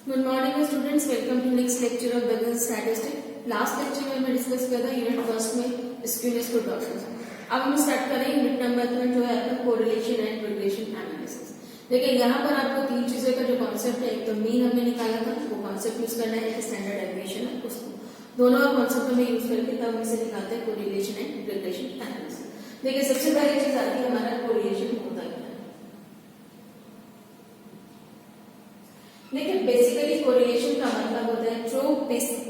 Good morning students, welcome to next lecture of business statistics. Last lecture में हमने discuss किया था unit first में स्क्यूनेस को डॉक्टर्स। अब हम स्टार्ट करेंगे यूनिट नंबर 1 जो है आपका कोरिलेशन एंड रिलेशन एनालिसिस। देखिए यहाँ पर आपको तीन चीजों का जो कॉन्सेप्ट है, एक तो मीन हमने निकाला था, वो कॉन्सेप्ट यूज करना है, एक स्टैंडर्ड डेविएशन है, उसको दोनों का कॉन्सेप्ट हमें यूज करके तब हम इसे निकालते हैं कोरिलेशन एंड रिलेशन एनालिसिस। देखिए सबसे पहली चीज आती है हमारा कोरिलेशन होता है। लेकिन बेसिकली कोरिलेशन का मतलब होता है जो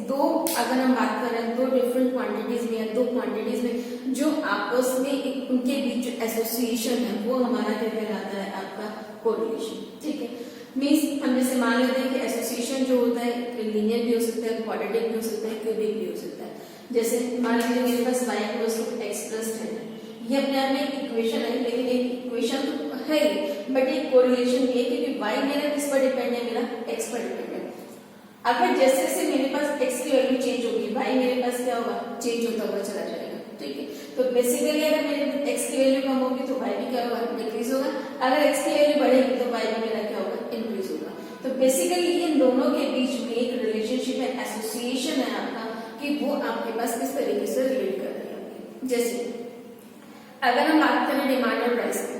दो, अगर हम बात करें दो डिफरेंट क्वांटिटीज में या दो क्वांटिटीज में जो आपस में एक उनके बीच जो एसोसिएशन है वो हमारा क्या कहलाता है, आपका कोरिलेशन। ठीक है, मींस हम जैसे मान लेते हैं कि एसोसिएशन जो होता है लीनियर भी हो सकता है, क्वाड्रेटिक भी हो सकता है, क्यूबिक भी हो सकता है। जैसे मान लीजिए मेरे पास y = x + 10 है, ये अपने आप में एक इक्वेशन है, लेकिन एक इक्वेशन तो है बट एक कोरिलेशन भी है क्योंकि y मेरा किस पर डिपेंड है, मेरा x पर डिपेंड है। अगर जैसे जैसे मेरे पास x की वैल्यू चेंज होगी, y मेरे पास क्या होगा, चेंज होता हुआ चला जाएगा। ठीक है, तो बेसिकली अगर मेरे x की वैल्यू कम होगी तो y भी क्या होगा, डिक्रीज होगा। अगर x की वैल्यू बढ़ेगी तो y भी मेरा क्या होगा, इंक्रीज होगा। तो बेसिकली इन दोनों के बीच में एक रिलेशनशिप है, एसोसिएशन है आपका, कि वो आपके पास किस तरीके से रिलेट कर रही है। जैसे अगर हम बात करें डिमांड और प्राइस की,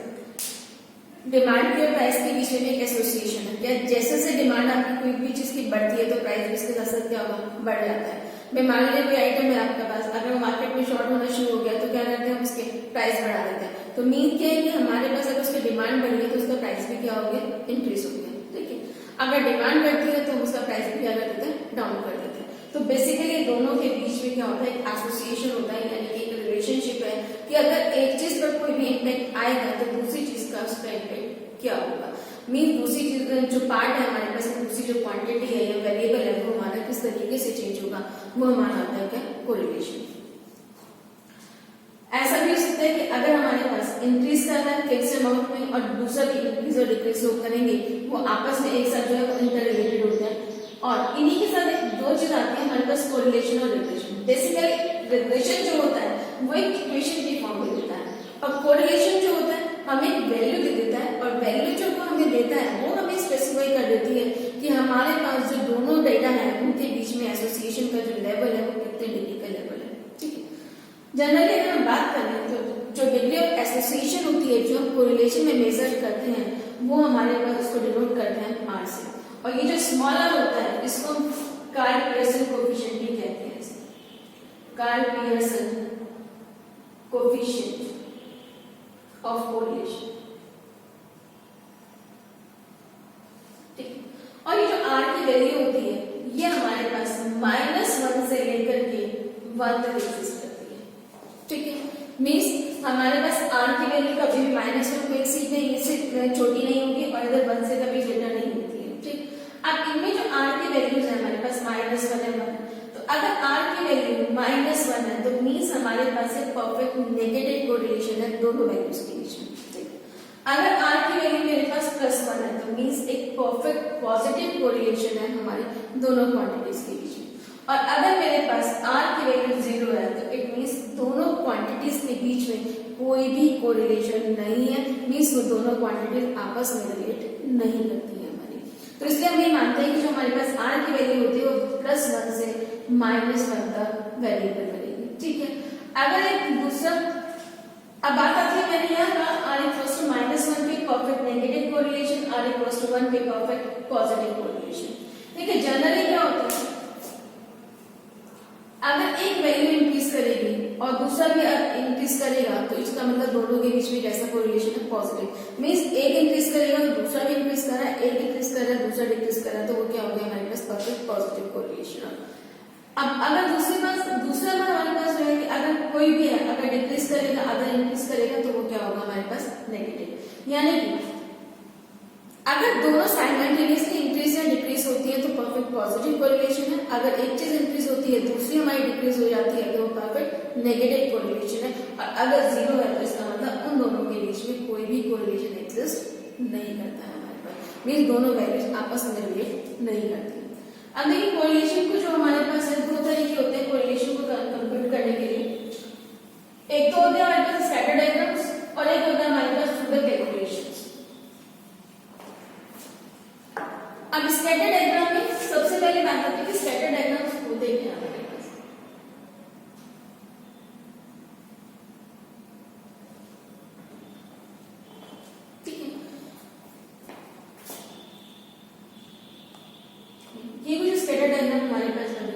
डिमांड के और प्राइस के बीच में एक एसोसिएशन है। क्या जैसे जैसे डिमांड आपकी कोई भी चीज की बढ़ती है तो प्राइस भी इसके साथ क्या होगा, बढ़ जाता है। मैं मान लीजिए कोई आइटम है आपके पास, अगर मार्केट में शॉर्ट होना शुरू हो गया तो क्या करते हैं, हम उसके प्राइस बढ़ा देते हैं। तो मीन क्या है कि हमारे पास अगर उसकी डिमांड बढ़ी है तो उसका प्राइस भी क्या हो गया, इंक्रीज हो गया। ठीक है, अगर डिमांड बढ़ती है तो हम उसका प्राइस भी क्या कर देते हैं, डाउन कर देते हैं। तो बेसिकली दोनों के बीच में क्या होता है, एक एसोसिएशन होता है, यानी कि एक रिलेशनशिप है कि अगर एक चीज पर कोई भी इम्पैक्ट आएगा तो दूसरी चीज का उसका इम्पैक्ट क्या होगा। मीन दूसरी चीज जो पार्ट है हमारे पास, दूसरी जो क्वांटिटी है या वेरिएबल है वो हमारा किस तरीके से चेंज होगा, वो हमारा आता है क्या, कोरिलेशन। ऐसा भी हो सकता है कि अगर हमारे पास इंक्रीज करना है फिक्स अमाउंट में और दूसरा भी इंक्रीज और डिक्रीज लोग करेंगे, वो आपस में एक साथ जो है इंटर रिलेटेड होते हैं। और इन्हीं के साथ एक दो चीज आती है हमारे पास, कोरिलेशन और रिलेशन। बेसिकली रिलेशन जो होता है वो एक इक्वेशन की फॉर्म में देता है, और कोरिलेशन जो होता है हमें एक वैल्यू दे देता है, और वैल्यू जो वो हमें देता है वो हमें स्पेसिफाई कर देती है कि हमारे पास जो दोनों डेटा है उनके बीच में एसोसिएशन का जो लेवल है वो कितने डिग्री का लेवल है। ठीक है, जनरली अगर हम बात करें तो जो डिग्री ऑफ एसोसिएशन होती है, जो हम कोरिलेशन में मेजर करते हैं, वो हमारे पास उसको डिनोट करते हैं R से। और ये जो स्मॉलर होता है इसको हम कार्ल पियर्सन कोएफिशिएंट भी कहते हैं। Karl Pearson coefficient of correlation. ठीक, और ये जो R की वैल्यू होती है ये हमारे पास -1 से लेकर के 1 तक एग्जिस्ट करती है। ठीक है, मींस हमारे पास R की वैल्यू कभी भी -1 कोई सीट नहीं, इससे छोटी नहीं होगी और इधर 1 से कभी ग्रेटर नहीं होती है। ठीक, अब इनमें जो R की वैल्यूज है हमारे पास -1 है 1, तो अगर R की वैल्यू -1 है तो मींस हमारे पास एक परफेक्ट नेगेटिव कोरिलेशन है दोनों वैल्यूज के बीच में। अगर R की वैल्यू मेरे पास +1 है तो मींस एक परफेक्ट पॉजिटिव कोरिलेशन है हमारे दोनों क्वांटिटीज के बीच में। और अगर मेरे पास R की वैल्यू 0 है तो इट मींस दोनों क्वांटिटीज के बीच में कोई भी कोरिलेशन नहीं है, मींस वो दोनों क्वांटिटीज आपस में रिलेट नहीं करती है हमारी। तो इसलिए हम ये मानते हैं कि जो हमारे पास R की वैल्यू होती है वो +1 से -1 तक वेरिएबल करेगी। ठीक है, अगर एक दूसरा, अब बात आती है मैंने यहाँ कहा R = -1 पे परफेक्ट नेगेटिव कोरिलेशन, R = 1 पे परफेक्ट पॉजिटिव कोरिलेशन। देखिए जनरली क्या होता है, अगर एक वैल्यू इंक्रीज करेगी और दूसरा भी इंक्रीज करेगा तो इसका मतलब दोनों के बीच में कैसा कोरिलेशन है, पॉजिटिव। मींस एक इंक्रीज करेगा तो दूसरा भी इंक्रीज कर रहा है, एक इंक्रीज कर रहा है दूसरा डिक्रीज कर रहा है, तो वो क्या हो गया हमारे पास, परफेक्ट पॉजिटिव कोरिलेशन। अब अगर दूसरा बार हमारे पास जो है कि अगर कोई भी है अगर डिक्रीज करेगा अगर इंक्रीज करेगा तो वो क्या होगा हमारे पास, नेगेटिव। यानी कि अगर दोनों साइमल्टेनियसली इंक्रीज या डिक्रीज होती है तो परफेक्ट पॉजिटिव कोरिलेशन है, अगर एक चीज इंक्रीज होती है दूसरी हमारी डिक्रीज हो जाती है तो वो परफेक्ट नेगेटिव कोरिलेशन है। और अगर 0 है तो इसका मतलब उन दोनों के बीच में कोई भी कोरिलेशन एग्जिस्ट नहीं करता है हमारे पास, मींस दोनों वैल्यूज आपस में रिलेट नहीं करती। अब देखिए कोरिलेशन को जो हमारे पास है दो तरीके होते हैं कोरिलेशन को कंप्यूट करने के लिए। एक तो होते हैं हमारे पास स्कैटर डायग्राम्स और एक होता है हमारे पास फिगर कैलकुलेशंस। अब स्कैटर डायग्राम में पहले बात करते हैं कि स्कैटर डायग्राम्स होते क्या हैं। ठीक है, ये कुछ स्कैटर डायग्राम हमारे पास बने।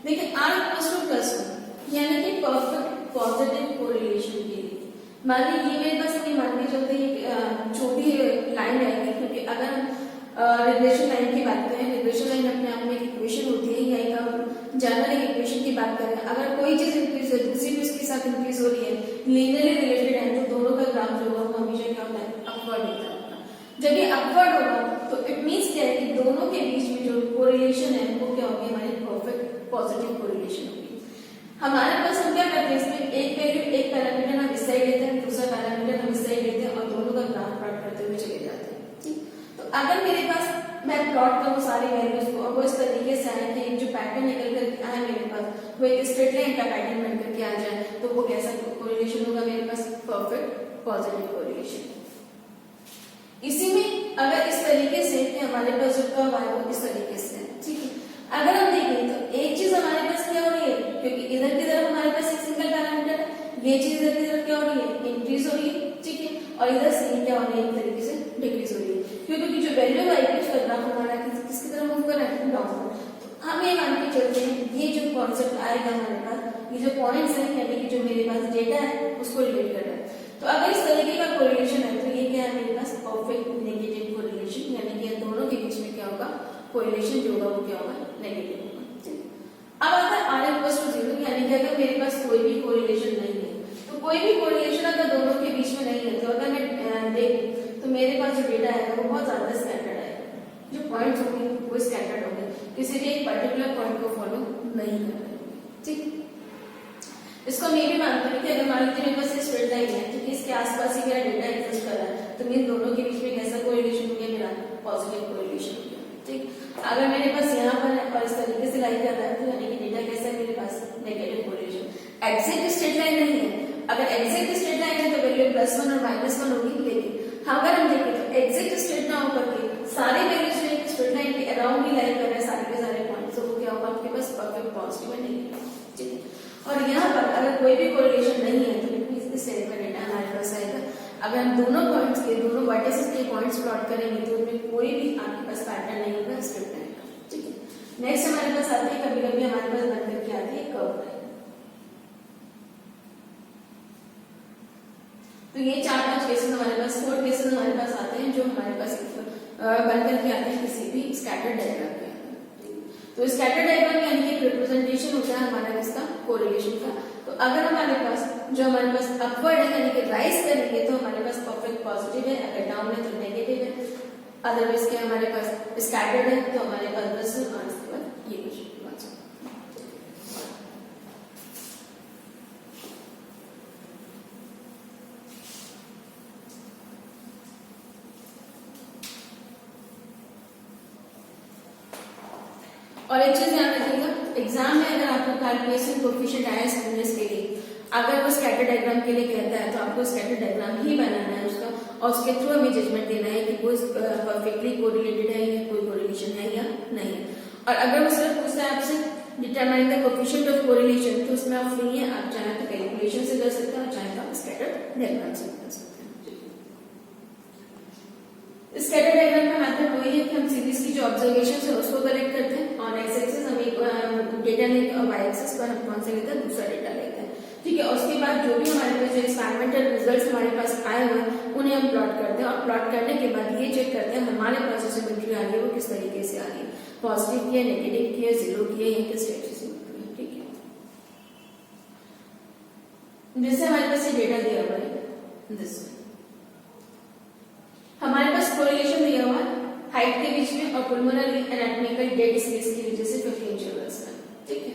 देखिए R इक्वल्स टू +1 यानी कि परफेक्ट पॉजिटिव कोरिलेशन के लिए मान ली ये मेरे पास अभी मान के चलते हैं जो भी लाइन रहेगी, क्योंकि अगर रिग्रेशन लाइन की बात करें, रिग्रेशन लाइन अपने आप में एक इक्वेशन होती है या एक जनरल एक इक्वेशन की बात करें, अगर कोई चीज इंक्रीज हो दूसरी भी उसके साथ इंक्रीज हो रही है, लीनियरली रिलेटेड है, तो दोनों का ग्राफ जो होगा वो हमेशा क्या होता है, अपवर्ड होता है। जब ये अपवर्ड होगा तो इट मींस क्या है कि दोनों के बीच में जो कोरिलेशन है वो क्या होगी, हमारी परफेक्ट पॉजिटिव कोरिलेशन होगी। हमारे पास हम क्या करते हैं, इसमें एक वैल्यू एक पैरामीटर हम इस साइड लेते हैं, दूसरा पैरामीटर हम इस साइड लेते हैं और दोनों का ग्राफ प्लॉट करते हुए चले जाते हैं। ठीक, तो अगर मेरे पास मैं प्लॉट करूं सारी वैल्यूज को और वो इस तरीके से आए कि जो पैटर्न निकल कर आए मेरे पास वो एक स्ट्रेट लाइन का पैटर्न बन करके आ जाए, तो वो कैसा कोरिलेशन होगा मेरे पास, परफेक्ट पॉजिटिव कोरिलेशन। इसी में अगर इस तरीके से कि हमारे पास जो कर्व आए वो इस तरीके से है। ठीक है, अगर हम देखें तो एक चीज हमारे पास क्या हो रही है, क्योंकि इधर की तरफ हमारे पास एक सिंगल पैरामीटर है, ये चीज इधर की तरफ क्या हो रही है, इंक्रीज हो रही है। ठीक है, और इधर से क्या हो रही है, एक तरीके से डिक्रीज हो रही है, क्योंकि जो वैल्यू आएगी उसका ग्राफ हमारा किसकी तरफ मूव कर रहा है, डाउनवर्ड। तो हम ये मान के चलते हैं ये जो कॉन्सेप्ट आएगा हमारे पास, ये जो पॉइंट्स हैं यानी कि जो मेरे पास डेटा है उसको रिलेट कर रहा है। तो अगर इस तरीके का कोरिलेशन है तो ये क्या है मेरे पास, परफेक्ट नेगेटिव कोरिलेशन, यानी कि दोनों के बीच में क्या होगा, कोरिलेशन जो होगा वो क्या होगा, नेगेटिव होगा। अब आता है R इक्वल्स टू 0, यानी कि अगर मेरे पास कोई भी कोरिलेशन नहीं है, तो कोई भी कोरिलेशन अगर दोनों के बीच में नहीं है, तो अगर मैं देखूं तो मेरे पास जो डेटा है वो बहुत ज्यादा स्कैटर्ड आएगा, जो पॉइंट्स होंगे वो स्कैटर्ड होंगे, किसी भी एक पर्टिकुलर पॉइंट को फॉलो नहीं कर रहे होंगे। ठीक, इसको मैं भी मानता हूँ कि अगर मान लीजिए मेरे पास स्ट्रेट लाइन है तो इसके आसपास ही मेरा डेटा एग्जिस्ट कर रहा है, तो मेरे दोनों के बीच में कैसा कोरिलेशन हो गया, मेरा पॉजिटिव कोरिलेशन हो गया। ठीक, अगर मेरे पास यहाँ पर है और इस तरीके से लाइन कर रहा है तो यानी कि डेटा कैसा है मेरे पास, negative correlation. Exact straight line नहीं है, अगर एग्जैक्ट स्ट्रेट लाइन है तो वैल्यू +1 और -1 होगी, लेकिन अगर हम देखें तो एग्जैक्ट स्ट्रेट ना होकर के सारे वैल्यूज में स्ट्रेट लाइन के अराउंड ही लाइन कर रहे हैं सारे के सारे पॉइंट्स, तो वो क्या होगा आपके पास, परफेक्ट पॉजिटिव है, नेगेटिव। ठीक है, और यहाँ पर अगर कोई भी कोरिलेशन नहीं है तो इस तरह का डेटा हमारे पास आएगा। अगर हम दोनों पॉइंट्स के, दोनों वर्टिसेस के पॉइंट्स प्लॉट करेंगे तो उनमें कोई भी आपके पास पैटर्न नहीं होगा, स्ट्रेट लाइन का। ठीक है, नेक्स्ट हमारे पास आती है, कभी कभी हमारे पास बन करके आती है कर्व लाइन। तो ये 4-5 केसेस हमारे पास, 4 केसेस हमारे पास आते हैं जो हमारे पास बन करके आते हैं किसी भी स्कैटर डायग्राम के। तो स्कैटर डायग्राम यानी कि रिप्रेजेंटेशन होता है हमारा इसका कोरिलेशन का। तो अगर हमारे पास जो हमारे पास अपवर्ड है यानी कि राइज करेंगे तो हमारे पास परफेक्ट पॉजिटिव है, अगर डाउन है तो नेगेटिव है, अदरवाइज क्या हमारे पास स्कैटर्ड है तो हमारे पास बस और इसके बाद ये कुछ और एक चीज ध्यान रखिएगा, एग्जाम में अगर आपको कैलकुलेशन कोएफिशिएंट आया स्टूडेंट्स के लिए, अगर वो स्कैटर डायग्राम के लिए कहता है तो आपको स्कैटर डायग्राम ही बनाना है उसका, और उसके थ्रू हमें जजमेंट देना है कि वो परफेक्टली कोरिलेटेड है या कोई कोरिलेशन है या नहीं है। और अगर वो सिर्फ पूछता है आपसे determine the coefficient of correlation, तो उसमें आप फ्री हैं, आप चाहे तो कैलकुलेशन से कर सकते हैं और चाहे तो आप स्कैटर डायग्राम से कर सकते हैं। स्कैटर डायग्राम का मेथड वही है कि हम सीरीज की जो ऑब्जर्वेशन है उसको कलेक्ट करते हैं और एक्स एक्सिस हम एक डेटा लेते हैं और वाई एक्सिस पर हम कौन सा लेते हैं, दूसरा डेटा लेते हैं। ठीक है, उसके बाद जो भी हमारे पास जो एक्सपेरिमेंटल रिजल्ट्स हमारे पास आए हुए हैं उन्हें हम प्लॉट करते हैं और प्लॉट करने के बाद ये चेक करते हैं हमारे पास जो सिमेट्री आ रही है वो किस तरीके से आ रही है, पॉजिटिव की है, नेगेटिव की है, जीरो की है या किस टाइप से सिमेट्री है। ठीक है, जैसे हमारे पास ये डेटा दिया हुआ है, दिस हमारे पास कोरिलेशन दिया हुआ है हाइट के बीच में और पुल्मोनरी एनाटॉमिकल डेड स्पेस की वजह से 15 चिल्ड्रंस में। ठीक है,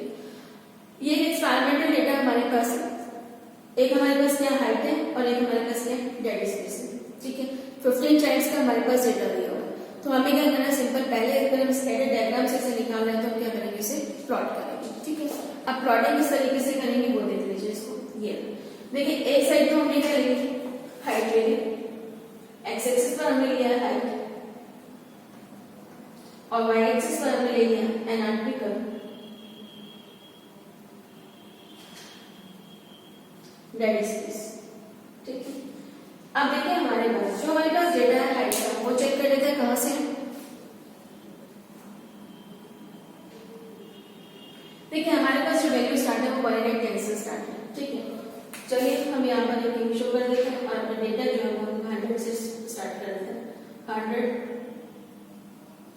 ये एक्सपेरिमेंटल डेटा हमारे पास है, एक हमारे पास क्या हाइट है और एक हमारे पास क्या डेड स्पेस है। ठीक है, 15 चाइल्ड्स का हमारे पास डेटा दिया हुआ है, तो हमें क्या करना है, सिंपल पहले अगर हम स्कैटर डायग्राम से निकाल रहे हैं तो हम क्या करेंगे, इसे प्लॉट करेंगे। ठीक है, अब प्लॉटिंग किस तरीके से करेंगे वो देख लीजिए इसको। ये देखिए एक साइड तो हमने क्या ली, हाइट ले ली, एक्स एक्सिस पर हमने लिया है हाइट और वाई एक्सिस पर हमने ले लिया एनाटॉमी कर्व, डेड स्पेस। ठीक है, अब देखिए हमारे पास जो हमारे पास डेटा है हाइट का, वो चेक कर लेते हैं कहां से। देखिए हमारे पास जो वैल्यू स्टार्ट है वो 110 से स्टार्ट है। ठीक है, चलिए हम यहाँ पर एक शो कर देते हैं और अपना डेटा जो है वो 100 से स्टार्ट कर देते हैं, 100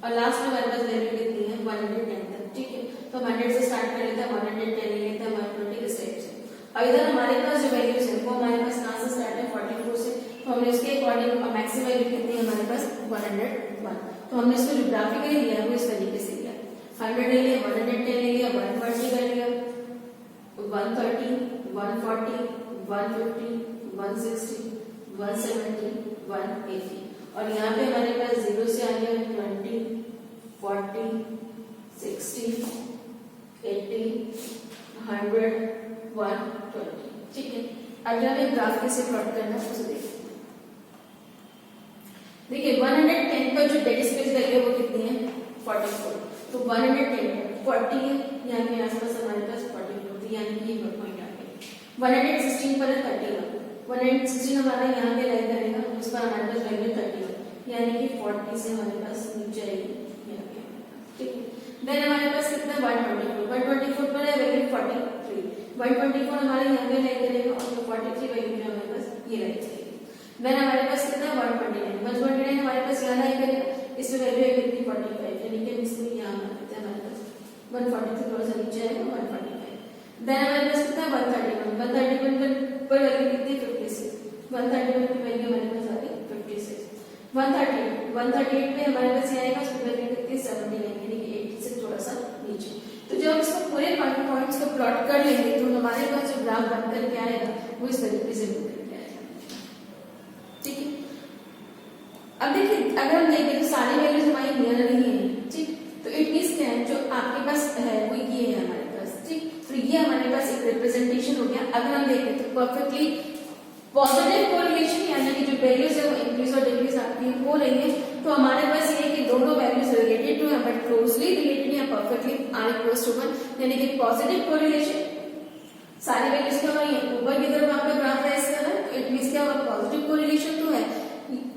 और लास्ट में हमारे पास वैल्यू कितनी है 110 तक। ठीक है, तो 100 से स्टार्ट कर लेते हैं, 110 ले लेते हैं 120 इस टाइप से। और इधर हमारे पास जो वैल्यूज है वो हमारे पास कहां से स्टार्ट है 44 से, तो हमने उसके अकॉर्डिंग मैक्सिमम वैल्यू कितनी है हमारे पास 101। तो हमने इसको जो ग्राफिकली लिया है वो इस तरीके से लिया, 100 ले लिया, 110 ले लिया, 120 कर लिया, 130, 140, 150, 160, 170, 180 और यहाँ पे हमारे पास 0 से आ गया 20, 40, 60, 80, 100, 120। ठीक है, अब जब एक ग्राफ कैसे प्लॉट करना है उसे देखिए। देखिए 110 पर जो डेड स्पेस वैल्यू है वो कितनी है 44, तो 110 40 है, यहाँ पे आसपास हमारे पास 44 यानी कि ये पॉइंट आ गया। 116 पर है 31, 116 हमारा यहाँ पे लाइन करेगा, उस पर हमारे पास वैल्यू 31 यानी कि 40 से हमारे पास नीचे आएगी यहाँ पे। ठीक है, देन हमारे पास कितना 124 पर है वैल्यू 43, 124 हमारे यहाँ पे लाइन करेगा और 43 वैल्यू में हमारे पास ये लाइन चाहिए। देन हमारे पास कितना 129 हमारे पास यहाँ लाइन करेगा, इसमें वैल्यू है कितनी 45 यानी कि इसमें यहाँ हमारे पास 140 से थोड़ा सा नीचे आएगा 145। देन हमारे पास कितना 131 पर वैल्यू कितनी 56, 131 की वैल्यू हमारे पास आ गई 56। 138 पे हमारे पास ये आएगा, उसकी वैल्यू कितनी 79 यानी कि 80 से थोड़ा सा नीचे। तो जब इसको पूरे पॉइंट्स को प्लॉट कर लेंगे तो हमारे पास जो ग्राफ बन करके आएगा वो इस तरीके से बन करके आएगा। ठीक है, अब देखिए अगर हम देखें तो सारी वैल्यूज हमारी नियर नहीं है। ठीक, तो इट मींस क्या है जो आपके पास है वो ये है हमारे पास। ठीक, तो ये हमारे पास एक रिप्रेजेंटेशन हो गया। अगर हम देखें तो परफेक्टली पॉजिटिव कोरिलेशन यानी कि जो वैल्यूज है वो इंक्रीज और डिक्रीज आपकी हो रही है, तो हमारे पास ये है कि दोनों वैल्यूज रिलेटेड टू है बट क्लोजली रिलेटेड या परफेक्टली आर इक्वल्स टू 1 यानी कि पॉजिटिव कोरिलेशन सारी वैल्यूज क्या हो रही है ऊपर की तरफ आपका ग्राफ राइज कर रहा है, तो इट मींस क्या होगा पॉजिटिव कोरिलेशन तो है।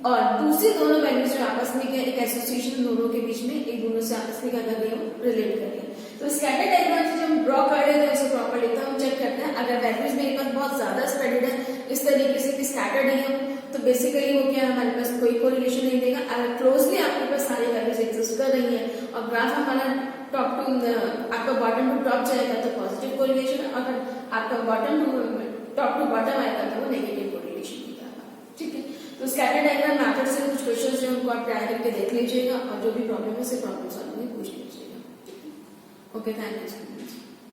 और दूसरी दोनों वैल्यूज जो आपस में एक एसोसिएशन दोनों के बीच में एक दोनों से आपस में क्या कर रही है रिलेट कर रही है। तो स्कैटर डायग्राम से जब हम ड्रॉ कर रहे थे उसे प्रॉपर्ली तो हम चेक करते हैं अगर वैल्यूज मेरे पास बहुत ज्यादा स्प्रेडेड है इस तरीके से कि स्कैटर्ड है तो बेसिकली वो क्या है हमारे पास कोई कोरिलेशन नहीं देगा। अगर क्लोजली आपके पास सारी वैल्यूज एग्जिस्ट कर रही है और ग्राफ हमारा टॉप टू आपका बॉटम टू टॉप जाएगा तो पॉजिटिव कोरिलेशन, अगर आपका bottom to top to bottom आएगा तो वो नेगेटिव कोरिलेशन दिखाएगा। ठीक है, तो स्कैटर डायग्राम मेथड से कुछ क्वेश्चंस जो उनको आप ट्राई करके देख लीजिएगा और जो भी प्रॉब्लम है उसे प्रॉब्लम सॉल्व में पूछ लीजिएगा। Okay, thank you so much.